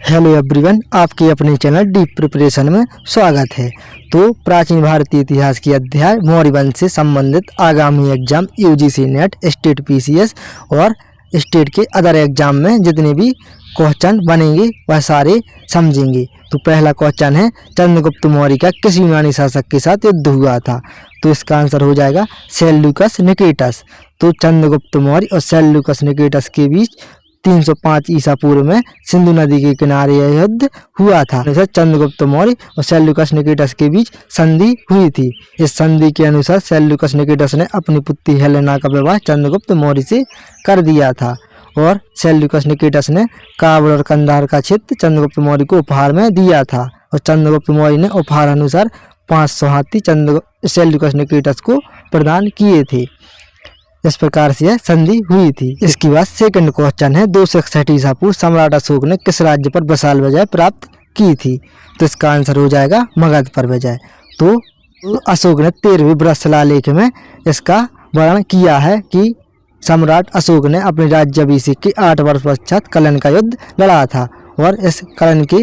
Hello everyone, आपके अपने channel deep preparation में स्वागत है। तो प्राचीन भारतीय इतिहास की अध्याय मौर्य वंश से संबंधित आगामी exam UGC net, state PCS और स्टेट के अदर एग्जाम में जितने भी क्वेश्चन बनेंगे वह सारे समझेंगे। तो पहला क्वेश्चन है, चंद्रगुप्त मौर्य का किस यूनानी शासक के साथ युद्ध हुआ था? तो इसका आंसर हो जाएगा सेल्यूकस निकेटस। तो चंद्रगुप्त मौर्य और सेल्यूकस निकेटस के बीच 305 ईसा पूर्व में सिंधु नदी के किनारे यह युद्ध हुआ था। चंद्रगुप्त मौर्य और सेल्यूकस निकेटस के बीच संधि हुई थी। इस संधि के अनुसार सेल्यूकस निकेटस ने अपनी पुत्री हेलेना का विवाह चंद्रगुप्त मौर्य से कर दिया था और सेल्यूकस निकेटस ने काबुल और कंधार का क्षेत्र चंद्रगुप्त मौर्य को उपहार में दिया था और चंद्रगुप्त मौर्य ने उपहार अनुसार 500 हाथी सेल्यूकस निकेटस को प्रदान किए थे। इस प्रकार से यह संधि हुई थी। इसके बाद सेकंड क्वेश्चन है, 261 ईसा पूर्व सम्राट अशोक ने किस राज्य पर विशाल विजय प्राप्त की थी? तो इसका आंसर हो जाएगा मगध पर विजय। तो अशोक ने 13वें बृहत शिलालेख में इसका वर्णन किया है कि सम्राट अशोक ने अपने राज्याभिषेक के 8 वर्ष पश्चात कलन का युद्ध लड़ा था और इस कलन के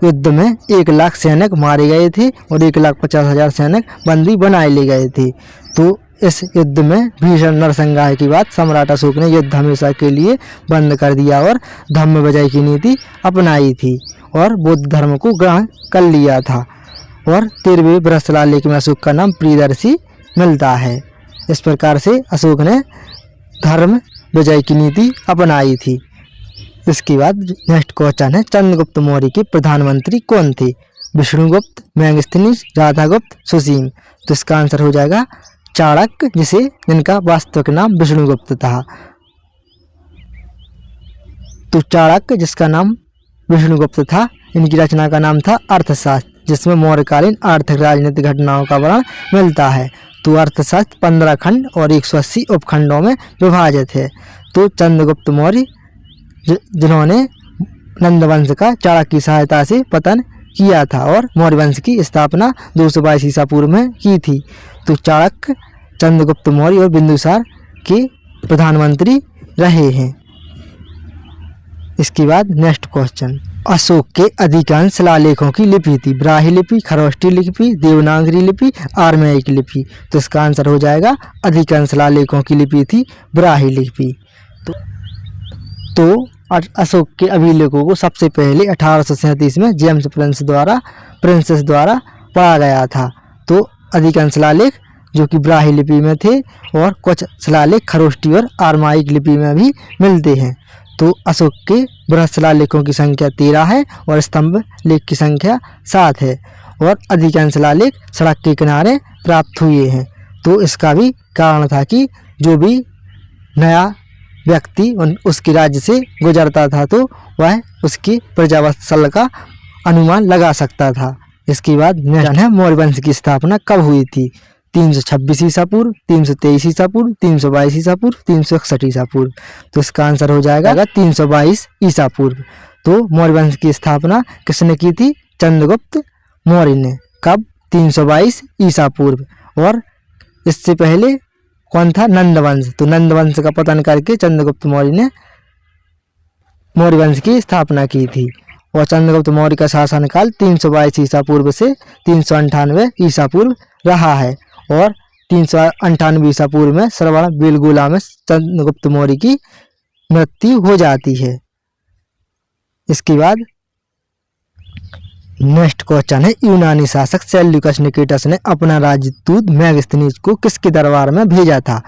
युद्ध में 1 लाख सैनिक मारे गए थे और 1,50,000 सैनिक बंदी बनाए ले गए थे। तो इस युद्ध में भीषण नरसंहार के बाद सम्राट अशोक ने युद्ध हमेशा के लिए बंद कर दिया और धम्म विजय की नीति अपनाई थी और बौद्ध धर्म को ग्रहण कर लिया था। और 13वें बृहत शिलालेख में अशोक का नाम प्रियदर्शी मिलता है। इस प्रकार से अशोक ने धर्म विजय की नीति अपनाई थी। इसके बाद नेक्स्ट क्वेश्चन है, चंद्रगुप्त मौर्य के प्रधानमंत्री कौन थे? विष्णुगुप्त, मेगस्थनीज, राधागुप्त, सुसीम। तो इसका आंसर हो जाएगा चाणक्य, जिनका वास्तविक नाम विष्णुगुप्त था। तो चाणक्य, जिसका नाम विष्णुगुप्त था, इनकी रचना का नाम था अर्थशास्त्र, जिसमें मौर्यकालीन आर्थिक राजनीतिक घटनाओं का वर्णन मिलता है। तो अर्थशास्त्र 15 खंड और 180 उपखंडों में विभाजित है। तो चंद्रगुप्त मौर्य जिन्होंने नंद वंश का चाणक्य की सहायता से पतन किया था और मौर्य वंश की स्थापना 222 ईसा पूर्व में की थी। तो चाणक्य, चंद्रगुप्त मौर्य और बिंदुसार के प्रधानमंत्री रहे हैं। इसके बाद नेक्स्ट क्वेश्चन, अशोक के अधिकांश शिलालेखों की लिपि थी ब्राह्मी लिपि, खरोष्टी लिपि, देवनागरी लिपि, आर्मेयिक लिपि। तो इसका आंसर हो जाएगा अधिकांश शिलालेखों की लिपि थी ब्राह्मी लिपि। तो अशोक के अभिलेखों को सबसे पहले 1837 में जेम्स प्रिंसेस द्वारा पढ़ा गया था। तो अधिकांश शिलालेख जो कि ब्राह्मी लिपि में थे और कुछ शिलालेख खरोष्टी और आर्माइक लिपि में भी मिलते हैं। तो अशोक के बृहत शिलालेखों की संख्या 13 है और स्तंभ लेख की संख्या 7 है और अधिकांश शिलालेख सड़क के किनारे प्राप्त हुए हैं। तो इसका भी कारण था कि जो भी नया व्यक्ति उसके राज्य से गुजरता था तो वह उसकी प्रजावत्सल का अनुमान लगा सकता था। इसके बाद नेक्स्ट है, मौर्य वंश की स्थापना कब हुई थी? 326 ईसा पूर्व, 323 ईसा पूर्व, 322 ईसा पूर्व, 361 ईसा पूर्व। तो इसका आंसर हो जाएगा 322 ईसा पूर्व। तो मौर्य वंश की स्थापना किसने की थी? चंद्रगुप्त मौर्य ने। कब? 322 ईसा पूर्व। और इससे पहले कौन था? नंद वंश। तो नंद वंश का पतन करके चंद्रगुप्त मौर्य ने मौर्य वंश की स्थापना की थी और चंद्रगुप्त मौर्य का शासनकाल 322 ईसा पूर्व से 398 ईसा पूर्व रहा है और 398 ईसा पूर्व में श्रवण बेलगोला में चंद्रगुप्त मौर्य की मृत्यु हो जाती है। इसके बाद नेक्स्ट क्वेश्चन है, यूनानी शासक सेल्यूकस निकेटस ने अपना राजदूत मेगस्थनीज को किसके दरबार में भेजा था?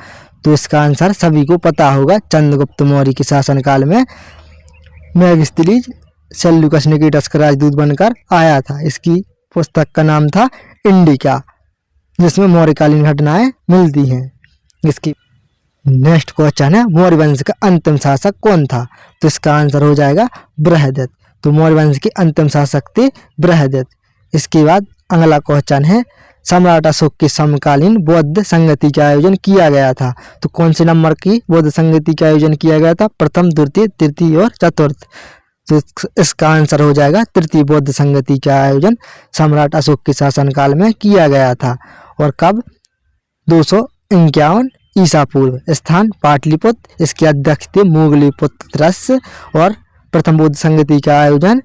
तो इसका आंसर सभी को पता होगा। चंद्रगुप्त मौर्य के शासनकाल में मेगस्थनीज सेल्यूकस निकेटस का राजदूत बनकर आया था। इसकी पुस्तक का नाम था इंडिका, जिसमें मौर्यकालीन घटनाएं मिलती हैं। इसकी नेक्स्ट क्वेश्चन है, मौर्य वंश का अंतिम शासक कौन था? तो इसका आंसर हो जाएगा बृहदत्त। तो मौर्य वंश के अंतिम शासक थे बृहदत्त। इसके बाद अगला क्वेश्चन है, सम्राट अशोक के समकालीन बौद्ध संगति का आयोजन किया गया था। तो कौन से नंबर की बौद्ध संगति का आयोजन किया गया था? प्रथम, द्वितीय, तृतीय और चतुर्थ। तो इसका आंसर हो जाएगा तृतीय बौद्ध संगति का आयोजन सम्राट अशोक के शासनकाल में किया गया था। और कब? 251 ईसा पूर्व। स्थान पाटलिपुत्र। इसके अध्यक्ष थे मोगली पुत्र और प्रथम बौद्ध संगति का आयोजन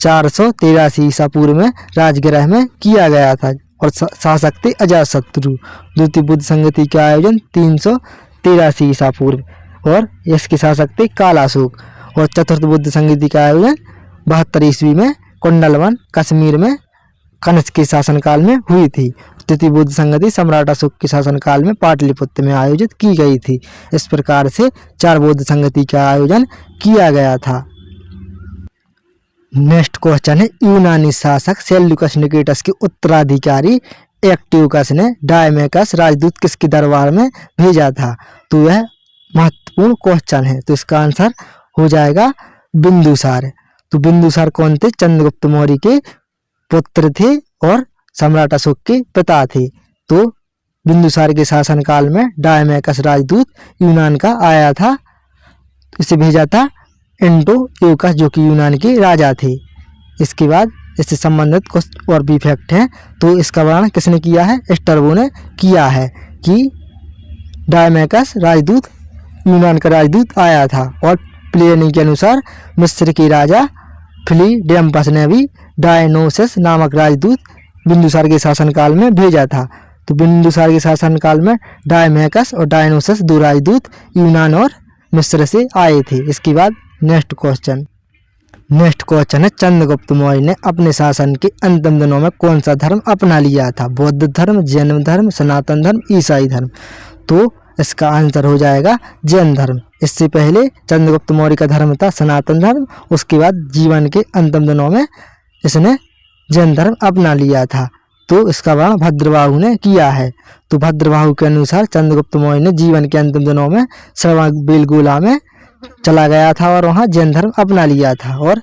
483 ईसा पूर्व में राजगृह में किया गया था। और शासक थे अजातशत्रु। द्वितीय बुद्ध संगति का आयोजन 383 ईसा पूर्व और इसके शासक थे कालाशोक। और चतुर्थ बुद्ध संगति का आयोजन 72 ईस्वी में कुंडलवन कश्मीर में कनिष्क के शासनकाल में हुई थी। तृतीय बुद्ध संगति सम्राट अशोक के शासनकाल में पाटलिपुत्र में आयोजित की गई थी। इस प्रकार से 4 बुद्ध संगति का आयोजन किया गया था। नेक्स्ट क्वेश्चन है, यूनानी शासक सेल्यूकस निकेटस के उत्तराधिकारी एक्टिवकस ने डायमेकस राजदूत किसके दरबार में भेजा था? तो यह महत्वपूर्ण क्वेश्चन है। तो इसका आंसर हो जाएगा बिंदुसार। तो बिंदुसार कौन थे? चंद्रगुप्त मौर्य के पुत्र थे और सम्राट अशोक के पिता थे। तो बिंदुसार के शासनकाल में डायमेकस राजदूत यूनान का आया था। इसे भेजा था एंटियोकस जो कि यूनान के राजा थे। इसके बाद इससे संबंधित कुछ और भी फैक्ट हैं। तो इसका वर्णन किसने किया है? स्ट्रैबो ने किया है कि डायमेकस राजदूत यूनान का राजदूत आया था। और प्लेनी के अनुसार मिस्र के राजा फिलिडेम्पस ने भी डायनोसस नामक राजदूत बिंदुसार के शासनकाल में भेजा था। तो बिंदुसार के शासनकाल में डायमेकस और डायनोसस 2 राजदूत यूनान और मिस्र से आए थे। इसके बाद नेक्स्ट क्वेश्चन है, चंद्रगुप्त मौर्य ने अपने शासन के अंतिम दिनों में कौन सा धर्म अपना लिया था? बौद्ध धर्म, जैन धर्म, सनातन धर्म, ईसाई धर्म। तो इसका आंसर हो जाएगा जैन धर्म। इससे पहले चंद्रगुप्त मौर्य का धर्म था सनातन धर्म। उसके बाद जीवन के अंतिम दिनों में इसने जैन धर्म अपना लिया था। तो इसका वर्णन भद्रबाहु ने किया है। तो भद्रबाहु के अनुसार चंद्रगुप्त मौर्य ने जीवन के अंतिम दिनों में श्रवणबेलगोला में चला गया था और वहाँ जैन धर्म अपना लिया था। और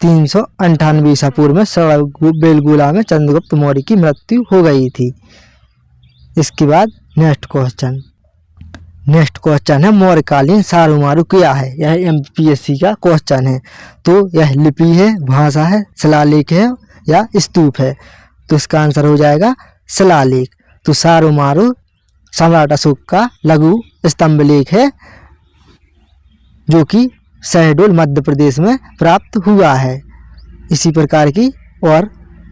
398 ईसा पूर्व में श्रवणबेलगोला में चंद्रगुप्त मौर्य की मृत्यु हो गई थी। इसके बाद नेक्स्ट क्वेश्चन है, मौर्यकालीन सारूमारू क्या है? यह MPSC का क्वेश्चन है। तो यह लिपि है, भाषा है, शिलालेख है या स्तूप है? तो इसका आंसर हो जाएगा शिलालेख। तो सारूमारू सम्राट अशोक का लघु स्तंभ लेख है जो कि शहडोल मध्य प्रदेश में प्राप्त हुआ है। इसी प्रकार की और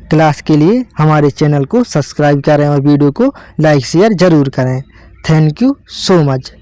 क्लास के लिए हमारे चैनल को सब्सक्राइब करें और वीडियो को लाइक शेयर जरूर करें। Thank you so much.